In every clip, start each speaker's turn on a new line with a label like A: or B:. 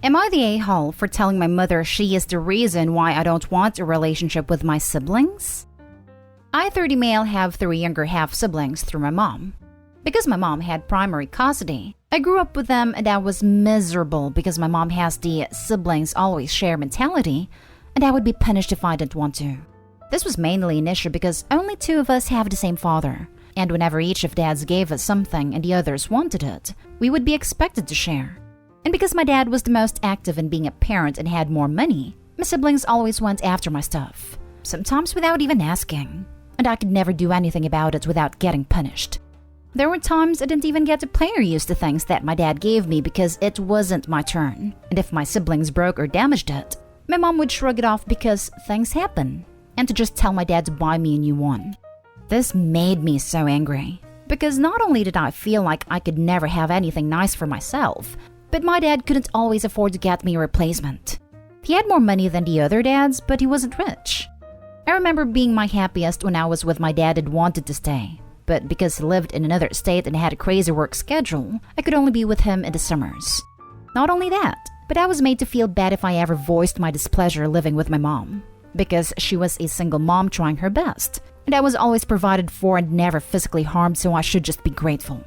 A: Am I the a-hole for telling my mother she is the reason why I don't want a relationship with my siblings? I, 30 male, have 3 younger half-siblings through my mom. Because my mom had primary custody, I grew up with them and I was miserable because my mom has the siblings always share mentality, and I would be punished if I didn't want to. This was mainly an issue because only 2 of us have the same father, and whenever each of dads gave us something and the others wanted it, we would be expected to share. And because my dad was the most active in being a parent and had more money, my siblings always went after my stuff, sometimes without even asking, and I could never do anything about it without getting punished. There were times I didn't even get to play or use the things that my dad gave me because it wasn't my turn, and if my siblings broke or damaged it, my mom would shrug it off because things happen, and to just tell my dad to buy me a new one. This made me so angry, because not only did I feel like I could never have anything nice for myself, but my dad couldn't always afford to get me a replacement. He had more money than the other dads, but he wasn't rich. I remember being my happiest when I was with my dad and wanted to stay, but because he lived in another state and had a crazy work schedule, I could only be with him in the summers. Not only that, but I was made to feel bad if I ever voiced my displeasure living with my mom, because she was a single mom trying her best, and I was always provided for and never physically harmed, so I should just be grateful.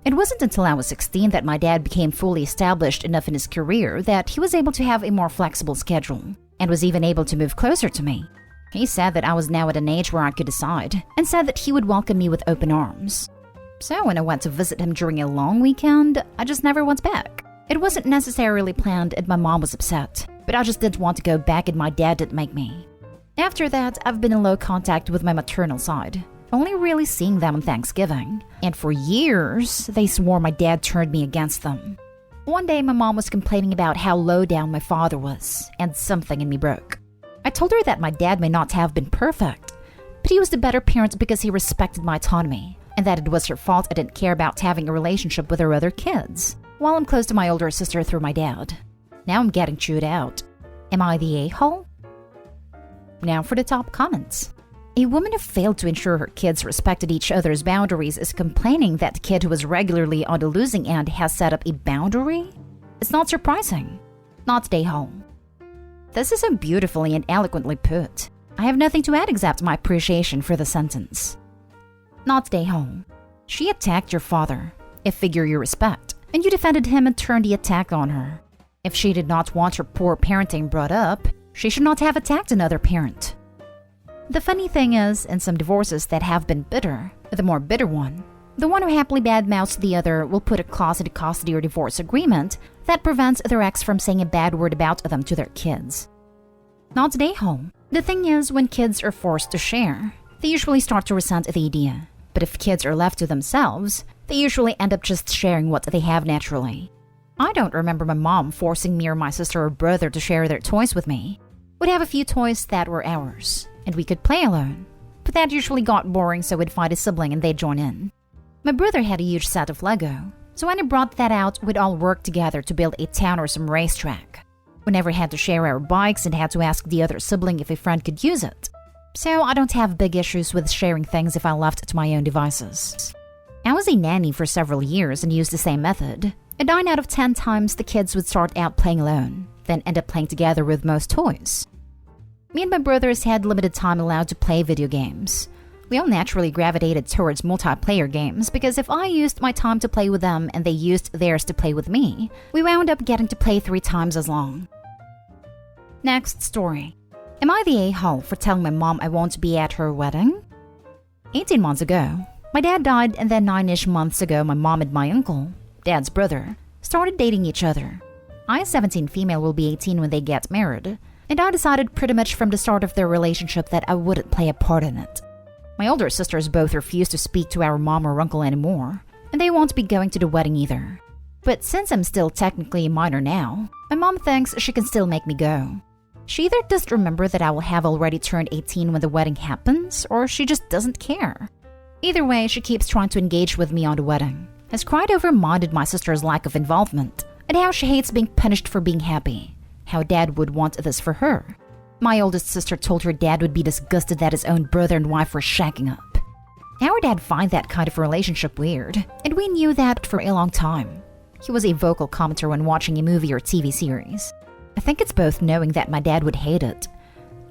A: It wasn't until I was 16 that my dad became fully established enough in his career that he was able to have a more flexible schedule, and was even able to move closer to me. He said that I was now at an age where I could decide, and said that he would welcome me with open arms. So when I went to visit him during a long weekend, I just never went back. It wasn't necessarily planned and my mom was upset, but I just didn't want to go back and my dad didn't make me. After that, I've been in low contact with my maternal side, only really seeing them on Thanksgiving, and for years, they swore my dad turned me against them. One day, my mom was complaining about how low down my father was, and something in me broke. I told her that my dad may not have been perfect, but he was the better parent because he respected my autonomy, and that it was her fault I didn't care about having a relationship with her other kids, while I'm close to my older sister through my dad. Now I'm getting chewed out. Am I the a-hole? Now for the top comments. A woman who failed to ensure her kids respected each other's boundaries is complaining that the kid who was regularly on the losing end has set up a boundary? It's not surprising. Not the a-hole. This is so beautifully and eloquently put. I have nothing to add except my appreciation for the sentence. Not the a-hole. She attacked your father, a figure you respect, and you defended him and turned the attack on her. If she did not want her poor parenting brought up, she should not have attacked another parent. The funny thing is, in some divorces that have been bitter, the more bitter one, the one who happily badmouths the other will put a clause in the custody or divorce agreement that prevents their ex from saying a bad word about them to their kids. Not the a-hole. The thing is, when kids are forced to share, they usually start to resent the idea. But if kids are left to themselves, they usually end up just sharing what they have naturally. I don't remember my mom forcing me or my sister or brother to share their toys with me. We'd have a few toys that were ours, and we could play alone. But that usually got boring, so we'd find a sibling and they'd join in. My brother had a huge set of Lego, so when I brought that out, we'd all work together to build a town or some racetrack. We never had to share our bikes and had to ask the other sibling if a friend could use it. So I don't have big issues with sharing things if I left it to my own devices. I was a nanny for several years and used the same method. And 9 out of 10 times the kids would start out playing alone, then end up playing together with most toys. Me and my brothers had limited time allowed to play video games. We all naturally gravitated towards multiplayer games because if I used my time to play with them and they used theirs to play with me, we wound up getting to play 3 times as long. Next story. Am I the a-hole for telling my mom I won't be at her wedding? 18 months ago, my dad died, and then 9-ish months ago my mom and my uncle, Dad's brother, started dating each other. I, 17 female, will be 18 when they get married, and I decided pretty much from the start of their relationship that I wouldn't play a part in it. My older sisters both refuse to speak to our mom or uncle anymore, and they won't be going to the wedding either. But since I'm still technically a minor now, my mom thinks she can still make me go. She either doesn't remember that I will have already turned 18 when the wedding happens, or she just doesn't care. Either way, she keeps trying to engage with me on the wedding, has cried over minded my sister's lack of involvement, and how she hates being punished for being happy, how dad would want this for her. My oldest sister told her dad would be disgusted that his own brother and wife were shacking up. Our dad finds that kind of relationship weird, and we knew that for a long time. He was a vocal commenter when watching a movie or TV series. I think it's both knowing that my dad would hate it,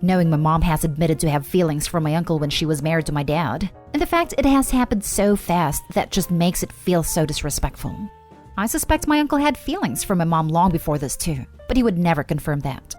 A: knowing my mom has admitted to have feelings for my uncle when she was married to my dad, and the fact it has happened so fast that just makes it feel so disrespectful. I suspect my uncle had feelings for my mom long before this too, but he would never confirm that.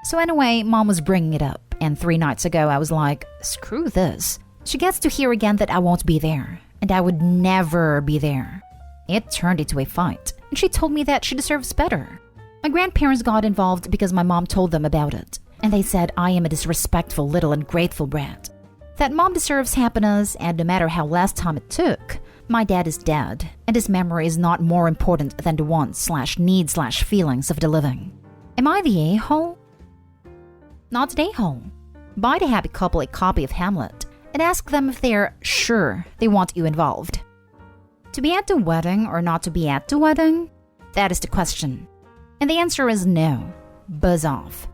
A: So anyway, mom was bringing it up, and 3 nights ago I was like, screw this. She gets to hear again that I won't be there, and I would never be there. It turned into a fight, and she told me that she deserves better. My grandparents got involved because my mom told them about it, and they said I am a disrespectful little ungrateful brat. That mom deserves happiness, and no matter how less time it took, my dad is dead, and his memory is not more important than the wants/needs/feelings of the living. Am I the a-hole? Not an a-hole. Buy the happy couple a copy of Hamlet and ask them if they're sure they want you involved. To be at the wedding or not to be at the wedding? That is the question. And the answer is no. Buzz off.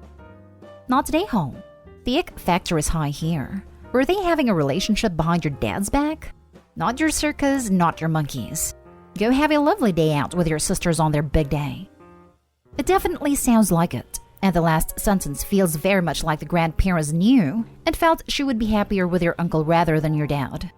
A: Not an a-hole. The ick factor is high here. Were they having a relationship behind your dad's back? Not your circus, not your monkeys. Go have a lovely day out with your sisters on their big day. It definitely sounds like it. And the last sentence feels very much like the grandparents knew and felt she would be happier with your uncle rather than your dad.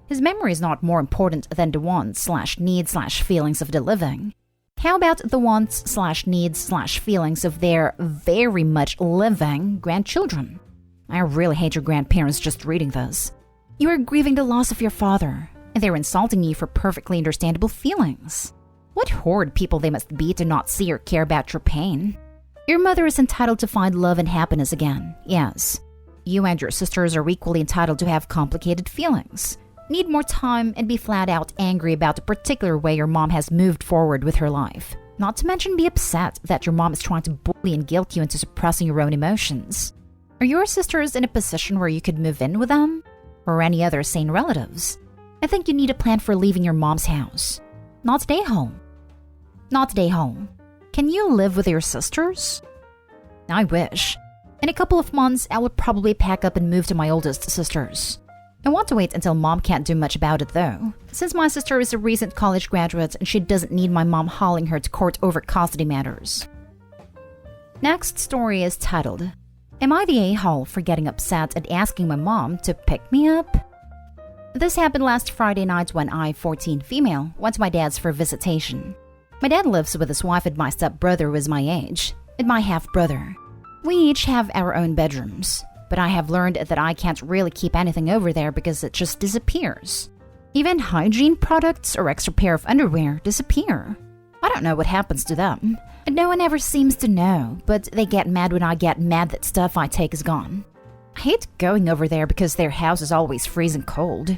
A: His memory is not more important than the wants/needs/feelings of the living. How about the wants/needs/feelings of their very much living grandchildren? I really hate your grandparents just reading this. You are grieving the loss of your father, and they're insulting you for perfectly understandable feelings. What horrid people they must be to not see or care about your pain. Your mother is entitled to find love and happiness again, yes. You and your sisters are equally entitled to have complicated feelings, need more time, and be flat out angry about the particular way your mom has moved forward with her life. Not to mention be upset that your mom is trying to bully and guilt you into suppressing your own emotions. Are your sisters in a position where you could move in with them? Or any other sane relatives? I think you need a plan for leaving your mom's house. Not stay home. Not stay home. Can you live with your sisters? I wish. In a couple of months, I will probably pack up and move to my oldest sister's. I want to wait until mom can't do much about it though, since my sister is a recent college graduate and she doesn't need my mom hauling her to court over custody matters. Next story is titled, Am I the a-hole for getting upset and asking my mom to pick me up? This happened last Friday night when I, 14 female, went to my dad's for visitation. My dad lives with his wife and my stepbrother who is my age, and my half-brother. We each have our own bedrooms, but I have learned that I can't really keep anything over there because it just disappears. Even hygiene products or extra pair of underwear disappear. I don't know what happens to them, and no one ever seems to know, but they get mad when I get mad that stuff I take is gone. I hate going over there because their house is always freezing cold.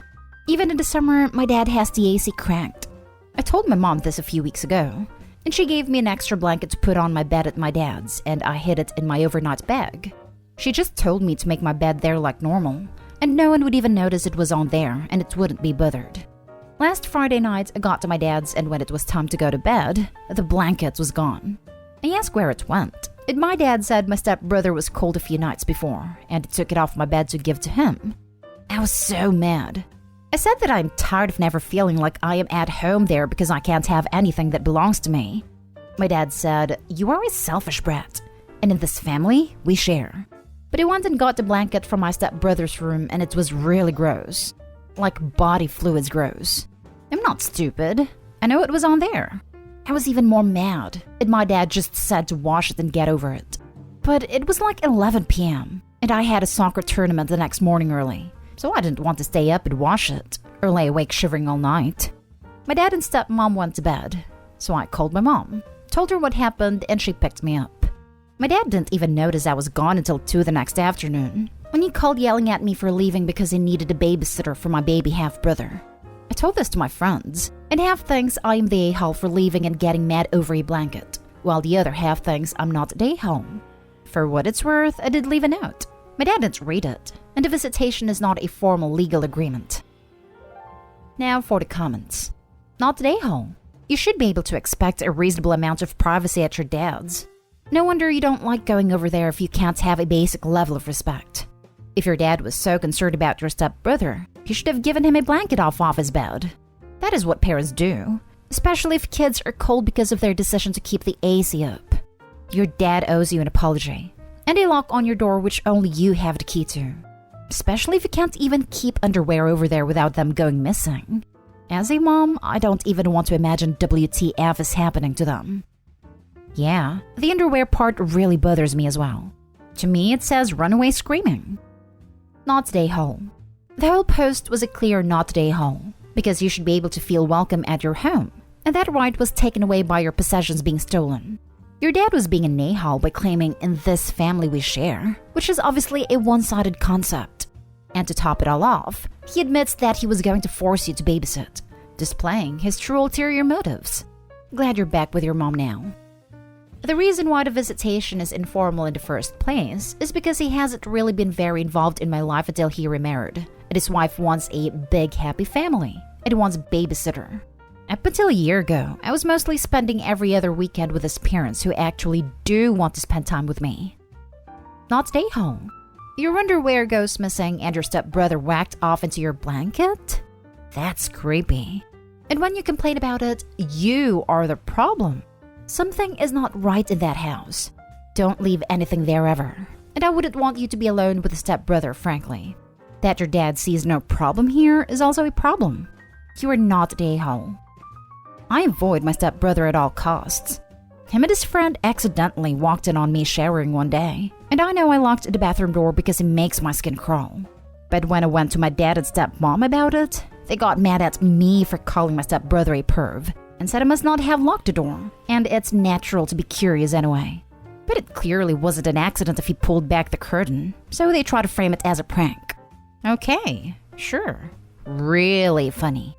A: Even in the summer, my dad has the AC cranked. I told my mom this a few weeks ago, and she gave me an extra blanket to put on my bed at my dad's, and I hid it in my overnight bag. She just told me to make my bed there like normal, and no one would even notice it was on there, and it wouldn't be bothered. Last Friday night, I got to my dad's, and when it was time to go to bed, the blanket was gone. I asked where it went, and my dad said my stepbrother was cold a few nights before, and took it off my bed to give to him. I was so mad. I said that I'm tired of never feeling like I am at home there because I can't have anything that belongs to me. My dad said, "You are a selfish brat, and in this family, we share." But I went and got the blanket from my stepbrother's room, and it was really gross. Like body fluids gross. I'm not stupid. I know it was on there. I was even more mad, and my dad just said to wash it and get over it. But it was like 11 p.m., and I had a soccer tournament the next morning early. So I didn't want to stay up and wash it, or lay awake shivering all night. My dad and stepmom went to bed, so I called my mom, told her what happened, and she picked me up. My dad didn't even notice I was gone until 2 the next afternoon, when he called yelling at me for leaving because he needed a babysitter for my baby half-brother. I told this to my friends, and half thinks I am the a-hole for leaving and getting mad over a blanket, while the other half thinks I'm not the a-hole. For what it's worth, I did leave a note. My dad didn't read it, and the visitation is not a formal legal agreement. Now for the comments. Not the a-hole. You should be able to expect a reasonable amount of privacy at your dad's. No wonder you don't like going over there if you can't have a basic level of respect. If your dad was so concerned about your stepbrother, you should have given him a blanket off his bed. That is what parents do. especially if kids are cold because of their decision to keep the AC up. Your dad owes you an apology, and a lock on your door which only you have the key to. Especially if you can't even keep underwear over there without them going missing. As a mom, I don't even want to imagine WTF is happening to them. Yeah, the underwear part really bothers me as well. To me, it says run away screaming. Not today home. The whole post was a clear not today home, because you should be able to feel welcome at your home, and that right was taken away by your possessions being stolen. Your dad was being an a-hole by claiming in this family we share, which is obviously a one-sided concept. And to top it all off, he admits that he was going to force you to babysit, displaying his true ulterior motives. Glad you're back with your mom now. The reason why the visitation is informal in the first place is because he hasn't really been very involved in my life until he remarried, and his wife wants a big happy family, and he wants a babysitter. Up until a year ago, I was mostly spending every other weekend with his parents who actually do want to spend time with me. Not stay home. Your underwear goes missing and your stepbrother whacked off into your blanket? That's creepy. And when you complain about it, you are the problem. Something is not right in that house. Don't leave anything there ever. And I wouldn't want you to be alone with a stepbrother, frankly. That your dad sees no problem here is also a problem. You are not the a-hole. I avoid my stepbrother at all costs. Him and his friend accidentally walked in on me showering one day, and I know I locked the bathroom door because it makes my skin crawl. But when I went to my dad and stepmom about it, they got mad at me for calling my stepbrother a perv, and said I must not have locked the door, and it's natural to be curious anyway. But it clearly wasn't an accident if he pulled back the curtain, so they try to frame it as a prank. Okay, sure. Really funny.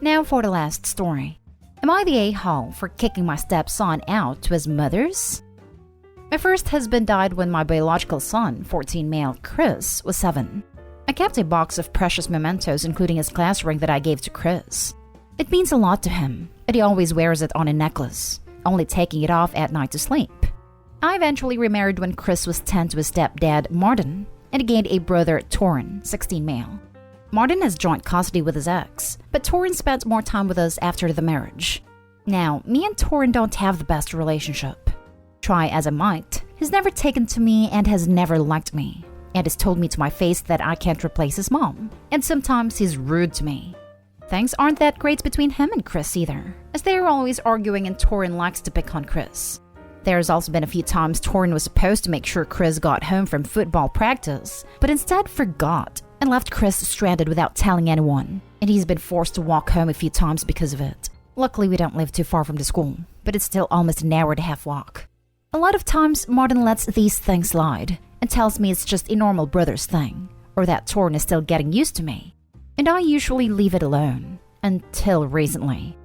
A: Now for the last story. Am I the a-hole for kicking my stepson out to his mother's? My first husband died when my biological son, 14 male Chris, was 7. I kept a box of precious mementos including his class ring that I gave to Chris. It means a lot to him, and he always wears it on a necklace, only taking it off at night to sleep. I eventually remarried when Chris was 10 to his stepdad, Martin, and he gained a brother, Torin, 16 male. Martin has joint custody with his ex, but Torin spent more time with us after the marriage. Now, me and Torin don't have the best relationship. Try as I might, he's never taken to me and has never liked me, and has told me to my face that I can't replace his mom, and sometimes he's rude to me. Things aren't that great between him and Chris either, as they are always arguing and Torin likes to pick on Chris. There's also been a few times Torin was supposed to make sure Chris got home from football practice, but instead forgot and left Chris stranded without telling anyone, and he's been forced to walk home a few times because of it. Luckily, we don't live too far from the school, but it's still almost an hour-and-a-half walk. A lot of times, Martin lets these things slide and tells me it's just a normal brother's thing, or that Torin is still getting used to me, and I usually leave it alone, until recently.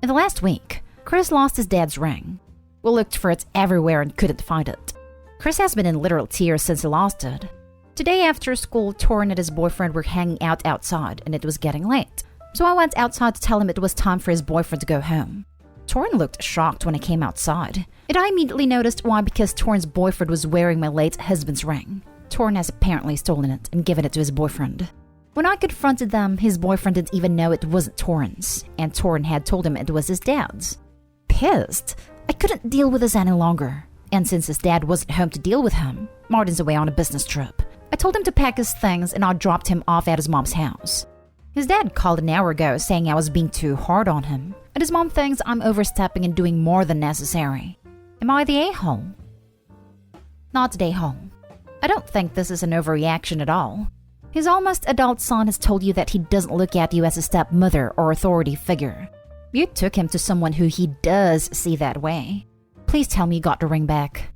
A: In the last week, Chris lost his dad's ring. We looked for it everywhere and couldn't find it. Chris has been in literal tears since he lost it. Today after school, Torin and his boyfriend were hanging out outside and it was getting late. So I went outside to tell him it was time for his boyfriend to go home. Torin looked shocked when I came outside, and I immediately noticed why, because Torin's boyfriend was wearing my late husband's ring. Torin has apparently stolen it and given it to his boyfriend. When I confronted them, his boyfriend didn't even know it wasn't Torin's, and Torin had told him it was his dad's. Pissed, I couldn't deal with this any longer, and since his dad wasn't home to deal with him, Martin's away on a business trip. I told him to pack his things and I dropped him off at his mom's house. His dad called an hour ago saying I was being too hard on him, and his mom thinks I'm overstepping and doing more than necessary. Am I the a-hole? Not the a-hole. I don't think this is an overreaction at all. His almost adult son has told you that he doesn't look at you as a stepmother or authority figure. You took him to someone who he does see that way. Please tell me you got the ring back.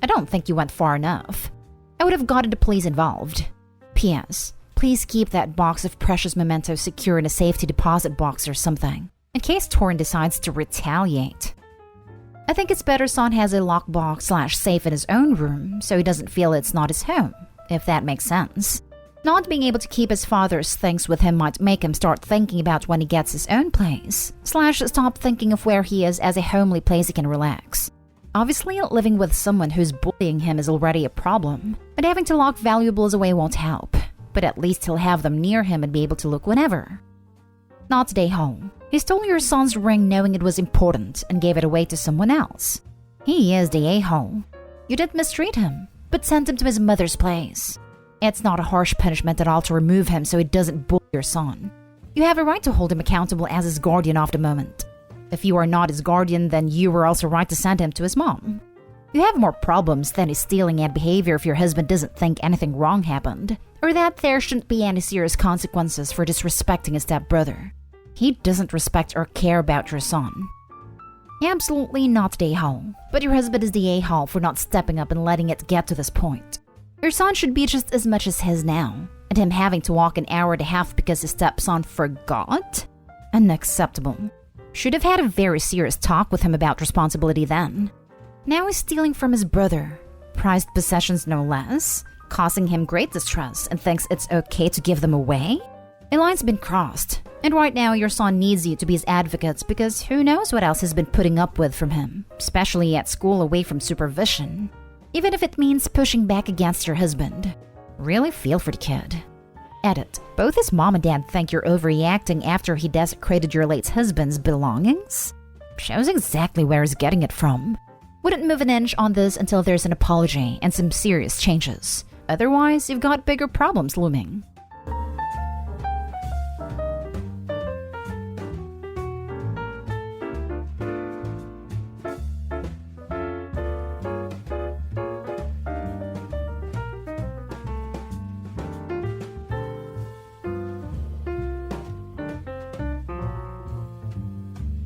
A: I don't think you went far enough. I would have gotten the police involved. P.S. Please keep that box of precious mementos secure in a safety deposit box or something, in case Torin decides to retaliate. I think it's better son has a lockbox/safe in his own room so he doesn't feel it's not his home, if that makes sense. Not being able to keep his father's things with him might make him start thinking about when he gets his own place, / stop thinking of where he is as a homely place he can relax. Obviously, living with someone who's bullying him is already a problem, but having to lock valuables away won't help. But at least he'll have them near him and be able to look whenever. Not today home. He stole your son's ring knowing it was important and gave it away to someone else. He is the a-hole. You didn't mistreat him, but sent him to his mother's place. It's not a harsh punishment at all to remove him so he doesn't bully your son. You have a right to hold him accountable as his guardian of the moment. If you are not his guardian, then you were also right to send him to his mom. You have more problems than his stealing and behavior if your husband doesn't think anything wrong happened, or that there shouldn't be any serious consequences for disrespecting his stepbrother. He doesn't respect or care about your son. Absolutely not the a-hole, but your husband is the a-hole for not stepping up and letting it get to this point. Your son should be just as much as his now, and him having to walk an hour and a half because his stepson forgot? Unacceptable. Should have had a very serious talk with him about responsibility then. Now he's stealing from his brother, prized possessions no less, causing him great distress and thinks it's okay to give them away? A line's been crossed, and right now your son needs you to be his advocate because who knows what else he's been putting up with from him, especially at school away from supervision. Even if it means pushing back against your husband. Really feel for the kid. Edit. Both his mom and dad think you're overreacting after he desecrated your late husband's belongings? Shows exactly where he's getting it from. Wouldn't move an inch on this until there's an apology and some serious changes. Otherwise, you've got bigger problems looming.